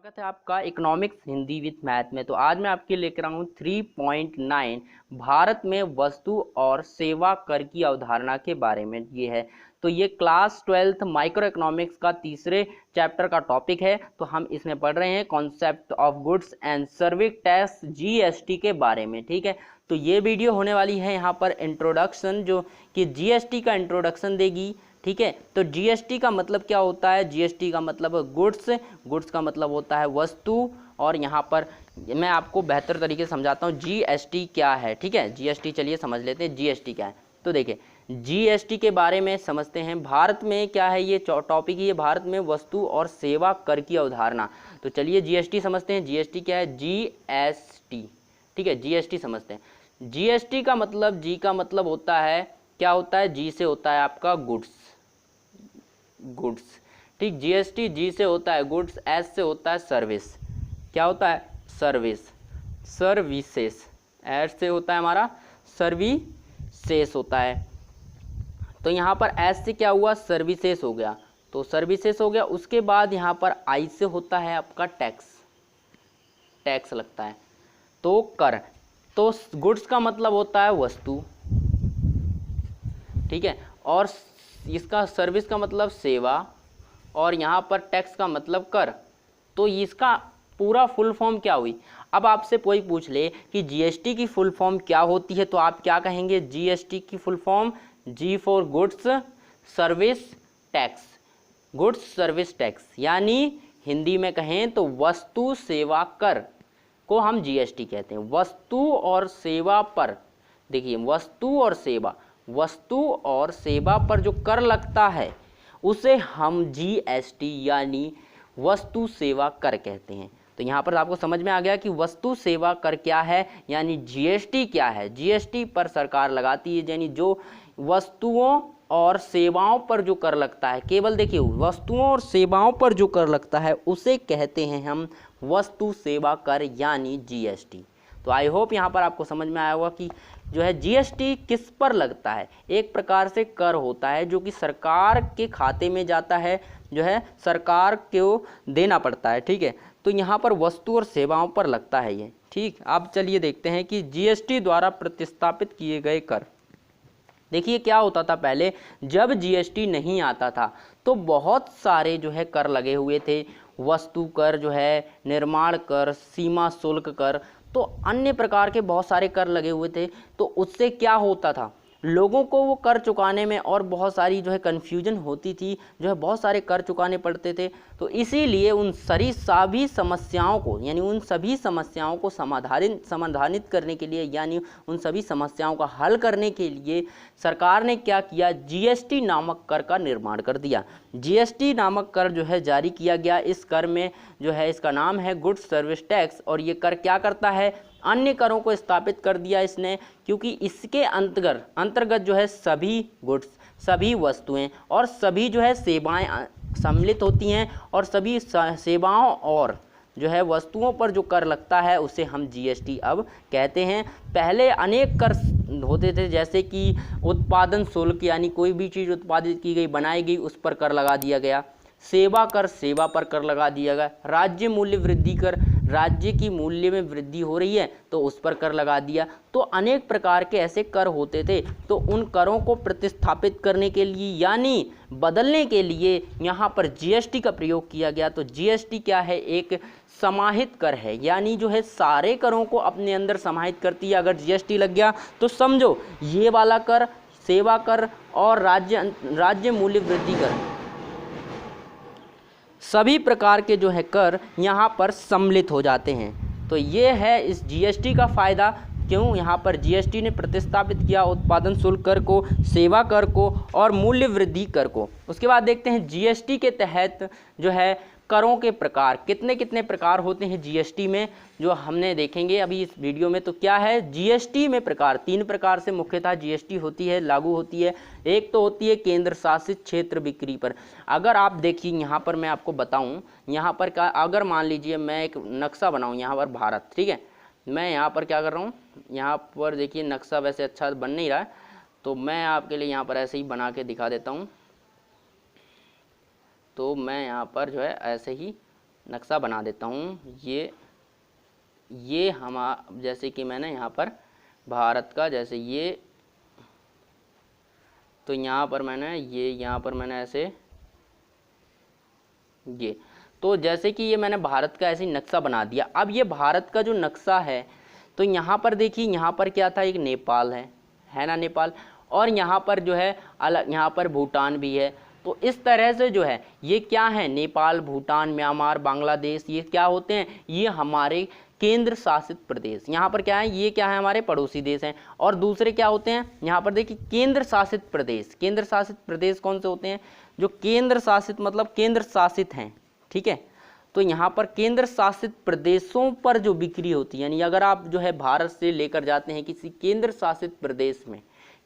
स्वागत है आपका इकोनॉमिक्स हिंदी विद मैथ में। तो आज मैं आपके लेकर आऊँ 3.9 भारत में वस्तु और सेवा कर की अवधारणा के बारे में। ये है तो ये क्लास 12th माइक्रो इकोनॉमिक्स का तीसरे चैप्टर का टॉपिक है। तो हम इसमें पढ़ रहे हैं concept of goods and service tax GST के बारे में। ठीक है, तो ये वीडियो होने वाली है यहाँ पर इंट्रोडक्शन, जो कि जीएसटी का इंट्रोडक्शन देगी। ठीक है, तो जीएसटी का मतलब क्या होता है? जीएसटी का मतलब गुड्स का मतलब होता है वस्तु। और यहाँ पर मैं आपको बेहतर तरीके से समझाता हूँ जीएसटी क्या है। ठीक है, जीएसटी चलिए समझ लेते हैं जीएसटी क्या है। तो देखिए जीएसटी के बारे में समझते हैं। भारत में क्या है, ये टॉपिक ही है भारत में वस्तु और सेवा कर की अवधारणा। तो चलिए जीएसटी समझते हैं। जीएसटी क्या है? जीएसटी। ठीक है, जीएसटी समझते हैं। जीएसटी का मतलब, जी का मतलब होता है, क्या होता है? जी से होता है आपका गुड्स। ठीक, जीएसटी जी से होता है गुड्स, एस से होता है सर्विस। क्या होता है? सर्विसेस। एस से होता है हमारा सर्विसेस होता है। तो यहाँ पर एस से क्या हुआ? सर्विसेस हो गया। तो सर्विसेस हो गया। उसके बाद यहाँ पर आई से होता है आपका टैक्स लगता है, तो कर। तो गुड्स का मतलब होता है वस्तु, ठीक है, और इसका सर्विस का मतलब सेवा, और यहाँ पर टैक्स का मतलब कर। तो इसका पूरा फुल फॉर्म क्या हुई? अब आपसे कोई पूछ ले कि जीएसटी की फुल फॉर्म क्या होती है, तो आप क्या कहेंगे? जीएसटी की full form G for goods service tax. Goods service tax, यानी हिंदी में कहें तो वस्तु सेवा कर को हम जीएसटी कहते हैं। वस्तु और सेवा पर, देखिए वस्तु और सेवा पर जो कर लगता है उसे हम जीएसटी यानी वस्तु सेवा कर कहते हैं। तो यहाँ पर आपको समझ में आ गया कि वस्तु सेवा कर क्या है, यानी जीएसटी क्या है। जीएसटी पर सरकार लगाती है, यानी जो वस्तुओं और सेवाओं पर जो कर लगता है, केवल देखिए वस्तुओं और सेवाओं पर जो कर लगता है उसे कहते हैं हम वस्तु सेवा कर यानी जीएसटी। तो आई होप यहाँ पर आपको समझ में आया होगा कि जो है जीएसटी किस पर लगता है। एक प्रकार से कर होता है जो कि सरकार के खाते में जाता है, जो है सरकार को देना पड़ता है। ठीक है, तो यहाँ पर वस्तु और सेवाओं पर लगता है ये। ठीक, अब चलिए देखते हैं कि जीएसटी द्वारा प्रतिस्थापित किए गए कर। देखिए क्या होता था पहले, जब जीएसटी नहीं आता था तो बहुत सारे जो है कर लगे हुए थे। वस्तु कर जो है, निर्माण कर, सीमा शुल्क कर, तो अन्य प्रकार के बहुत सारे कर लगे हुए थे। तो उससे क्या होता था, लोगों को वो कर चुकाने में और बहुत सारी जो है कन्फ्यूजन होती थी, जो है बहुत सारे कर चुकाने पड़ते थे। तो इसीलिए उन सभी समस्याओं को, यानी उन सभी समस्याओं को समाधानित करने के लिए, यानी उन सभी समस्याओं का हल करने के लिए सरकार ने क्या किया? जीएसटी नामक कर का निर्माण कर दिया। जीएसटी नामक कर जो है जारी किया गया। इस कर में जो है, इसका नाम है गुड्स सर्विस टैक्स। और ये कर क्या करता है? अन्य करों को स्थापित कर दिया इसने, क्योंकि इसके अंतर्गत जो है सभी गुड्स, सभी वस्तुएं और सभी जो है सेवाएं सम्मिलित होती हैं। और सभी सेवाओं और जो है वस्तुओं पर जो कर लगता है उसे हम जीएसटी अब कहते हैं। पहले अनेक कर होते थे, जैसे कि उत्पादन शुल्क, यानी कोई भी चीज़ उत्पादित की गई, बनाई गई, उस पर कर लगा दिया गया। सेवा कर, सेवा पर कर लगा दिया गया। राज्य मूल्य वृद्धि कर, राज्य की मूल्य में वृद्धि हो रही है तो उस पर कर लगा दिया। तो अनेक प्रकार के ऐसे कर होते थे। तो उन करों को प्रतिस्थापित करने के लिए, यानी बदलने के लिए यहाँ पर जीएसटी का प्रयोग किया गया। तो जीएसटी क्या है? एक समाहित कर है, यानी जो है सारे करों को अपने अंदर समाहित करती है। अगर जीएसटी लग गया तो समझो ये वाला कर, सेवा कर और राज्य मूल्य वृद्धि कर, सभी प्रकार के जो है कर यहाँ पर सम्मिलित हो जाते हैं। तो ये है इस जीएसटी का फ़ायदा। क्यों? यहाँ पर जीएसटी ने प्रतिस्थापित किया उत्पादन शुल्क कर को, सेवा कर को और मूल्य वृद्धि कर को। उसके बाद देखते हैं जीएसटी के तहत जो है करों के प्रकार, कितने कितने प्रकार होते हैं जीएसटी में, जो हमने देखेंगे अभी इस वीडियो में। तो क्या है जीएसटी में प्रकार? 3 प्रकार से मुख्यतः जीएसटी होती है, लागू होती है। एक तो होती है केंद्र शासित क्षेत्र बिक्री पर। अगर आप देखिए यहाँ पर मैं आपको बताऊँ, यहाँ पर क्या, अगर मान लीजिए मैं एक नक्शा बनाऊँ यहाँ पर भारत, ठीक है, मैं यहाँ पर क्या कर रहा हूँ, यहाँ पर देखिए नक्शा वैसे अच्छा बन नहीं रहा है, तो मैं आपके लिए यहाँ पर ऐसे ही बना के दिखा देता हूँ। तो मैं यहाँ पर जो है ऐसे ही नक्शा बना देता हूँ। ये हम जैसे कि मैंने यहाँ पर भारत का जैसे ये, तो यहाँ पर मैंने ऐसे ये, तो जैसे कि ये मैंने भारत का ऐसे नक्शा बना दिया। अब ये भारत का जो नक्शा है, तो यहाँ पर देखिए, यहाँ पर क्या था, एक नेपाल है ना, नेपाल, और यहाँ पर जो है अलग, यहाँ पर भूटान भी है। तो इस तरह से जो है ये क्या है, नेपाल, भूटान, म्यांमार, बांग्लादेश, ये क्या होते हैं, ये हमारे केंद्र शासित प्रदेश। यहाँ पर क्या है, ये क्या है, हमारे पड़ोसी देश हैं। और दूसरे क्या होते हैं, यहाँ पर देखिए केंद्र शासित प्रदेश। केंद्र शासित प्रदेश कौन से होते हैं, जो केंद्र शासित मतलब केंद्र शासित हैं, ठीक है। तो यहाँ पर केंद्र शासित प्रदेशों पर जो बिक्री होती है, यानी अगर आप जो है भारत से लेकर जाते हैं किसी केंद्र शासित प्रदेश में,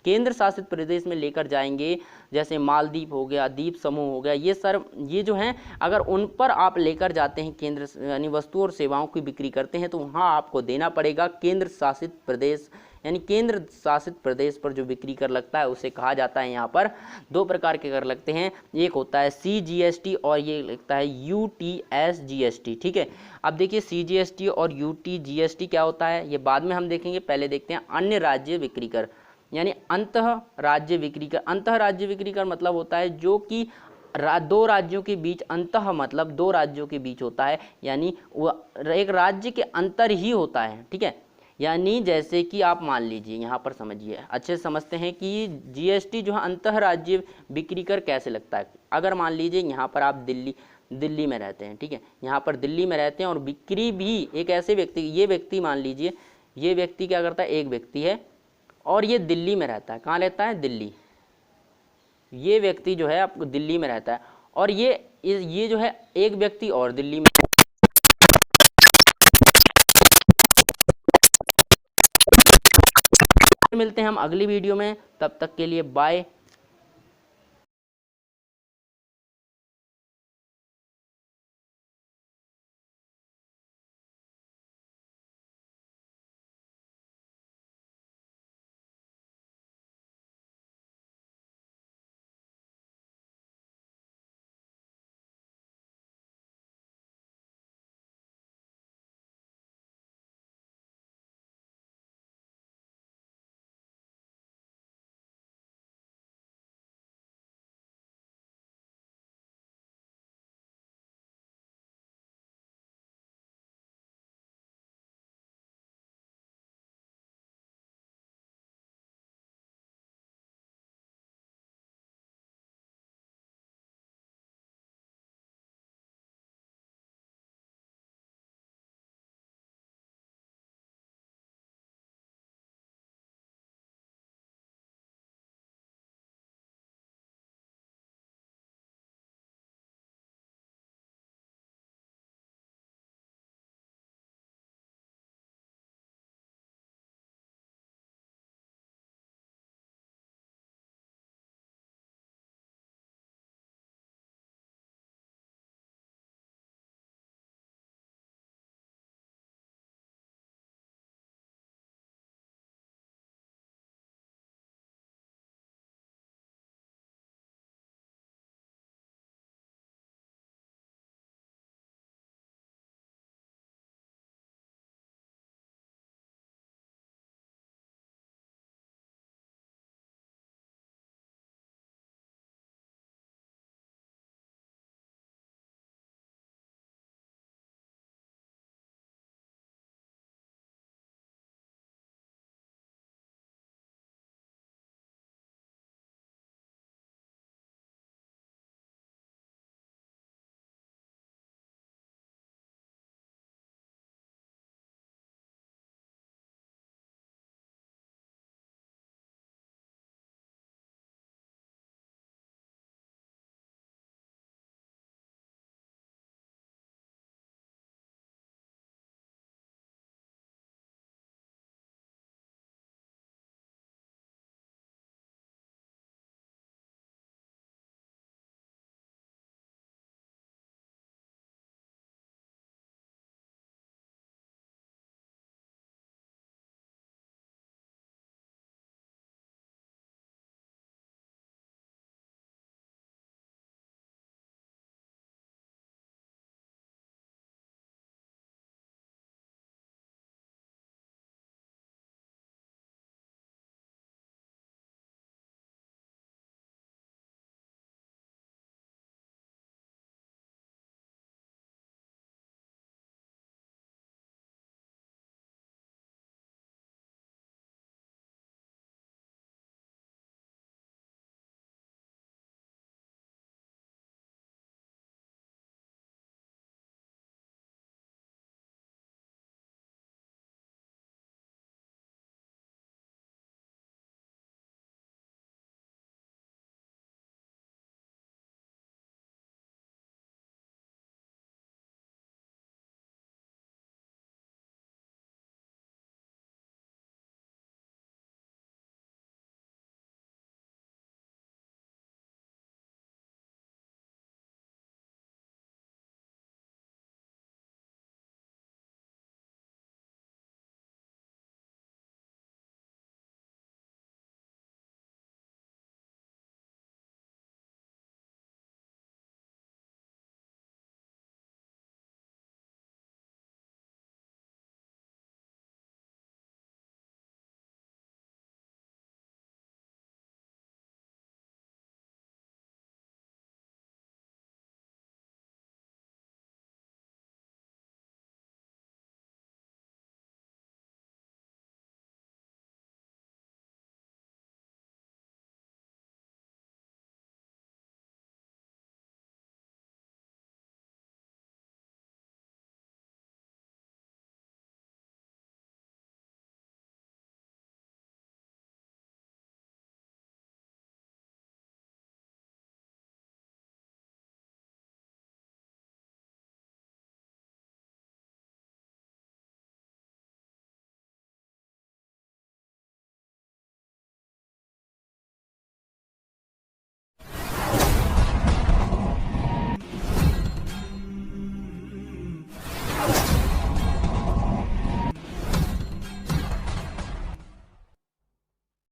केंद्र शासित प्रदेश में लेकर जाएंगे, जैसे मालदीव हो गया, द्वीप समूह हो गया, ये जो हैं, अगर उन पर आप लेकर जाते हैं केंद्र, यानी वस्तु और सेवाओं की बिक्री करते हैं, तो वहाँ आपको देना पड़ेगा केंद्र शासित प्रदेश, यानी केंद्र शासित प्रदेश पर जो बिक्री कर लगता है उसे कहा जाता है। यहाँ पर दो प्रकार के कर लगते हैं, एक होता है CGST और ये लगता है UTSGST, ठीक है। अब देखिए CGST और UTGST क्या होता है, ये बाद में हम देखेंगे, पहले देखते हैं अन्य राज्य बिक्री कर, यानी अंतः राज्य बिक्री कर। अंतः राज्य बिक्री कर मतलब होता है जो कि दो राज्यों के बीच, अंतः मतलब दो राज्यों के बीच होता है, यानी वह एक राज्य के अंतर ही होता है, ठीक है। यानी जैसे कि आप मान लीजिए, यहाँ पर समझिए, अच्छे से समझते हैं कि GST जो है अंतः राज्य बिक्री कर कैसे लगता है। अगर मान लीजिए यहाँ पर आप दिल्ली में रहते हैं, ठीक है, यहाँ पर दिल्ली में रहते हैं और बिक्री भी एक ऐसे व्यक्ति, ये व्यक्ति मान लीजिए, ये व्यक्ति क्या करता है, एक व्यक्ति है और ये दिल्ली में रहता है। कहाँ रहता है, दिल्ली। ये व्यक्ति जो है आपको दिल्ली में रहता है और ये जो है एक व्यक्ति और दिल्ली में। मिलते हैं हम अगली वीडियो में, तब तक के लिए बाय।